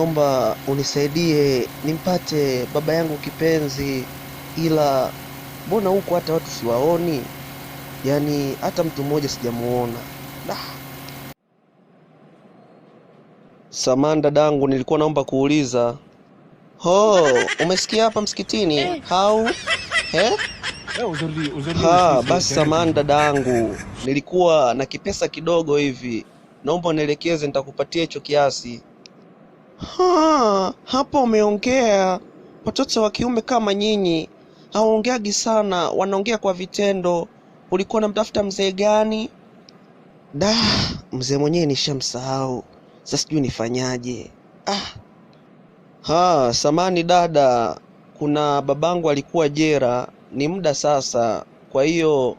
naomba unisaidie nimpate baba yangu kipenzi, ila mbona huko hata watu siwaoni? Yaani hata mtu mmoja sijamuona. Samahani dadangu, nilikuwa naomba kuuliza. Umesikia hapa msikitini au? Basi samahani dadangu, nilikuwa na kipesa kidogo hivi, naomba nielekeze, nitakupatia hicho kiasi. Hapo umeongea. Watoto wa kiume kama nyinyi hawaongeagi sana, wanaongea kwa vitendo. Ulikuwa unamtafuta mzee gani? Mzee mwenyewe nishamsahau, sasa sijui nifanyaje. Samani dada, kuna babangu alikuwa jera, ni muda sasa, kwa hiyo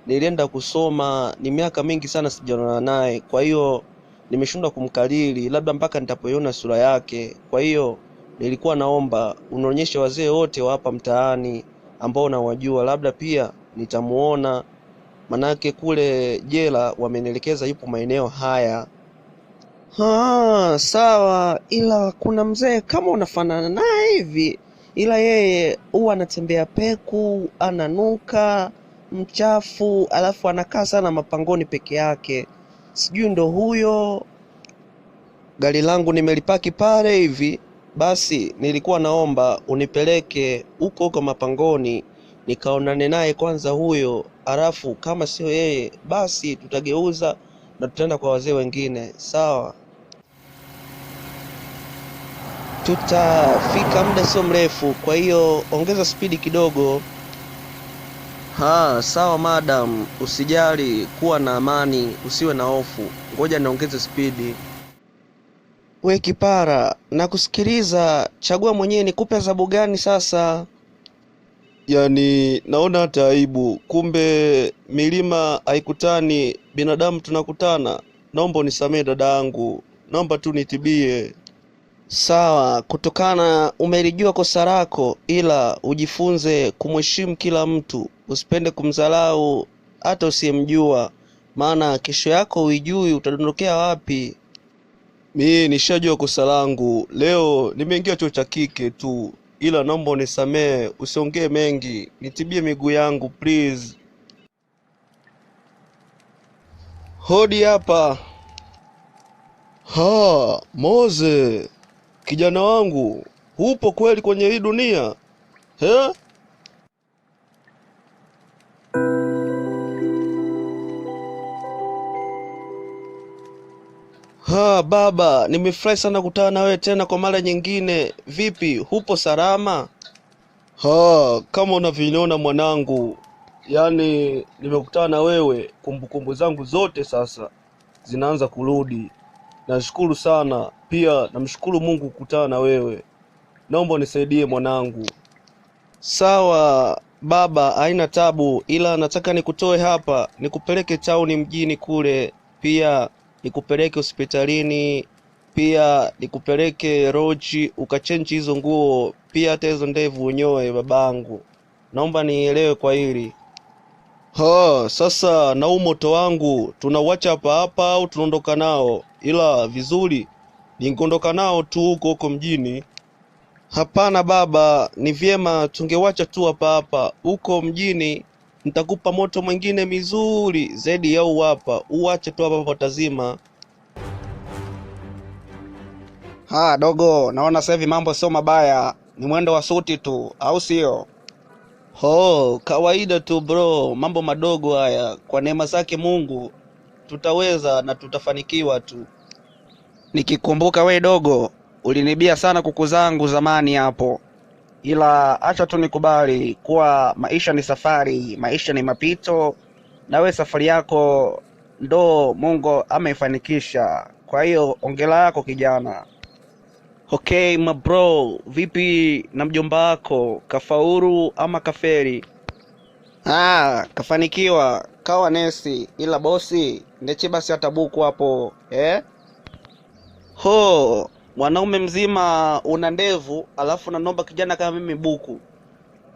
nilienda kusoma, ni miaka mingi sana sijaonana naye, kwa hiyo nimeshindwa kumkalili, labda mpaka nitapoiona sura yake. Kwa hiyo nilikuwa naomba unaonyeshe wazee wote wa hapa mtaani ambao nawajua, labda pia nitamuona, manake kule jela wamenielekeza yupo maeneo haya. Sawa, ila kuna mzee kama unafanana naye hivi, ila yeye huwa anatembea peku, ananuka mchafu, alafu anakaa sana mapangoni peke yake. Sijui ndo huyo. Gari langu nimelipaki pale hivi, basi nilikuwa naomba unipeleke huko mapangoni nikaonane naye kwanza huyo, alafu kama sio yeye basi tutageuza na tutaenda kwa wazee wengine. Sawa, tutafika muda sio mrefu, kwa hiyo ongeza spidi kidogo. Sawa madam, usijali, kuwa na amani, usiwe na hofu. Ngoja niongeze spidi. We kipara, nakusikiliza, chagua mwenyewe, nikupe adhabu gani sasa? Yaani naona hata aibu, kumbe milima haikutani, binadamu tunakutana. Naomba unisamehe dada yangu, naomba tu nitibie. Sawa, kutokana umelijua kosa lako, ila ujifunze kumheshimu kila mtu, usipende kumdharau hata usiyemjua, maana kesho yako huijui utadondokea wapi. Mimi nishajua kosa langu, leo nimeingia chuo cha kike tu, ila naomba unisamehe, usiongee mengi, nitibie miguu yangu please. Hodi hapa. Moze, kijana wangu, upo kweli kwenye hii dunia? Baba, nimefurahi sana kukutana na wewe tena kwa mara nyingine. Vipi, upo salama? Kama unavyoniona mwanangu, yaani nimekutana na wewe, kumbukumbu zangu zote sasa zinaanza kurudi. Nashukuru sana, pia namshukuru Mungu kukutana na wewe. Naomba unisaidie mwanangu. Sawa baba, haina tabu, ila nataka nikutoe hapa nikupeleke tauni mjini kule, pia nikupeleke hospitalini, pia nikupeleke roji ukachenji hizo nguo, pia hata hizo ndevu unyoe babangu. Naomba nielewe kwa hili. Sasa na moto wangu tunauacha hapa au tunaondoka nao? Ila vizuri ningeondoka nao tu huko mjini. Hapana baba, ni vyema tungewacha tu hapa. Huko mjini nitakupa moto mwingine mizuri zaidi ya hapa. Uache tu hapa tazima. Dogo, naona sasa hivi mambo sio mabaya, ni mwendo wa suti tu, au sio? Kawaida tu bro, mambo madogo haya, kwa neema zake Mungu tutaweza na tutafanikiwa tu. Nikikumbuka we dogo, ulinibia sana kuku zangu zamani hapo, ila acha tu nikubali kuwa maisha ni safari, maisha ni mapito, na we safari yako ndo Mungu ameifanikisha. Kwa hiyo ongela yako kijana. Okay my bro, vipi na mjomba wako, kafaulu ama kaferi? Kafanikiwa, kawa nesi, ila bosi ndeche basi hata buku hapo. Mwanaume mzima una ndevu, alafu naomba kijana kama mimi buku.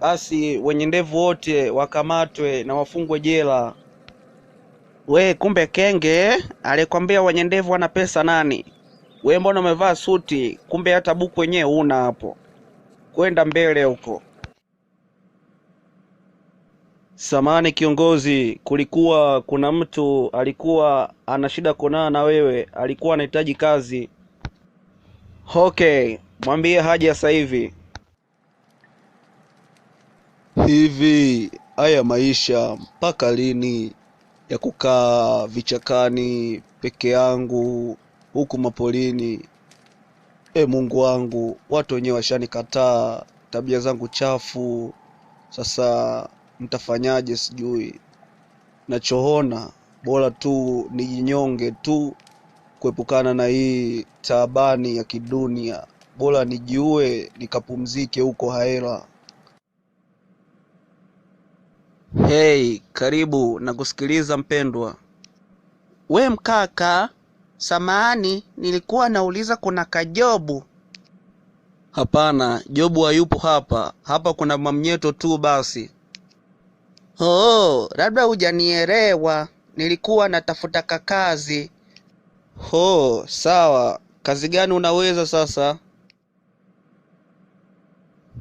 Basi wenye ndevu wote wakamatwe na wafungwe jela. We kumbe kenge, alikwambia wenye ndevu wana pesa nani? Wewe mbona umevaa suti? Kumbe hata buku wenyewe una hapo. Kwenda mbele huko. Samahani kiongozi, kulikuwa kuna mtu alikuwa ana shida kuonana na wewe, alikuwa anahitaji kazi. Okay, mwambie haja sasa hivi. Hivi haya maisha mpaka lini ya kukaa vichakani peke yangu huku mapolini? Mungu wangu, watu wenyewe washanikataa, tabia zangu chafu. Sasa mtafanyaje sijui. Nachoona bora tu nijinyonge tu kuepukana na hii taabani ya kidunia. Bora nijiue nikapumzike huko Haera. Hey, karibu na kusikiliza mpendwa. We mkaka, samahani, nilikuwa nauliza kuna kajobu. Hapana, Jobu hayupo hapa. Hapa kuna mamnyeto tu basi. Labda hujanielewa. Nilikuwa natafuta kazi. Sawa. Kazi gani unaweza sasa?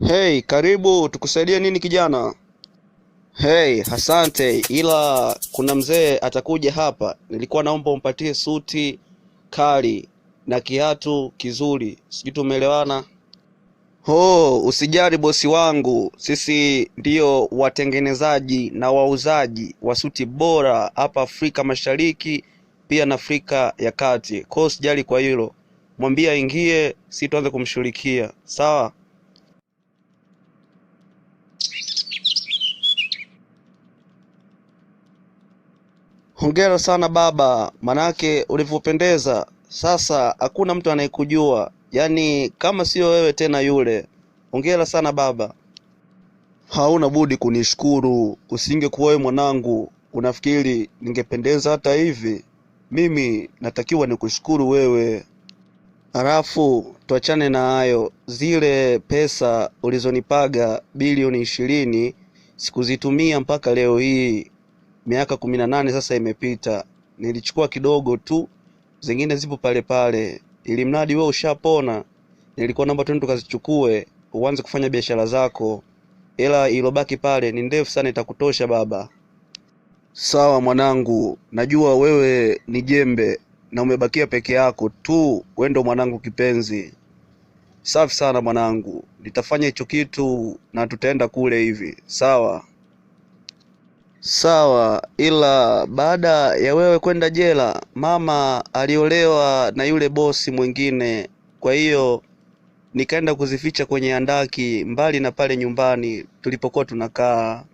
Hey, karibu, tukusaidie nini kijana? Hey, asante, ila kuna mzee atakuja hapa. Nilikuwa naomba umpatie suti kali na kiatu kizuri. Sijui tumeelewana? Usijali bosi wangu. Sisi ndio watengenezaji na wauzaji wa suti bora hapa Afrika Mashariki pia na Afrika ya Kati. Kwa hiyo usijali kwa hilo. Mwambie aingie, sisi tuanze kumshughulikia. Sawa? Hongera sana baba, manake ulivyopendeza. Sasa hakuna mtu anayekujua. Yaani kama sio wewe tena yule. Hongera sana baba. Hauna budi kunishukuru. Usingekuwa wewe mwanangu, unafikiri ningependeza hata hivi? Mimi natakiwa nikushukuru wewe. Halafu tuachane na hayo. Zile pesa ulizonipaga bilioni 20 sikuzitumia mpaka leo hii. Miaka 18 sasa imepita. Nilichukua kidogo tu, zingine zipo pale pale. Ili mradi wewe ushapona, nilikuwa naomba tu tukazichukue uanze kufanya biashara zako. Ila ilobaki pale ni ndefu sana, itakutosha baba. Sawa mwanangu, najua wewe ni jembe na umebakia peke yako tu. Wewe ndo mwanangu kipenzi. Safi sana mwanangu, nitafanya hicho kitu na tutaenda kule hivi. Sawa? Sawa, ila baada ya wewe kwenda jela, mama aliolewa na yule bosi mwingine. Kwa hiyo nikaenda kuzificha kwenye handaki mbali na pale nyumbani tulipokuwa tunakaa.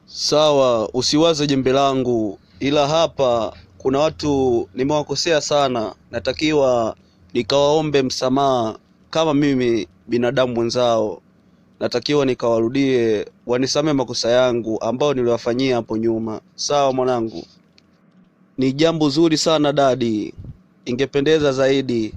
Sawa, usiwaze jembe langu, ila hapa kuna watu nimewakosea sana. Natakiwa nikawaombe msamaha kama mimi binadamu mwenzao. Natakiwa nikawarudie wanisamee makosa yangu ambao niliwafanyia hapo nyuma. Sawa mwanangu? Ni jambo zuri sana dadi. Ingependeza zaidi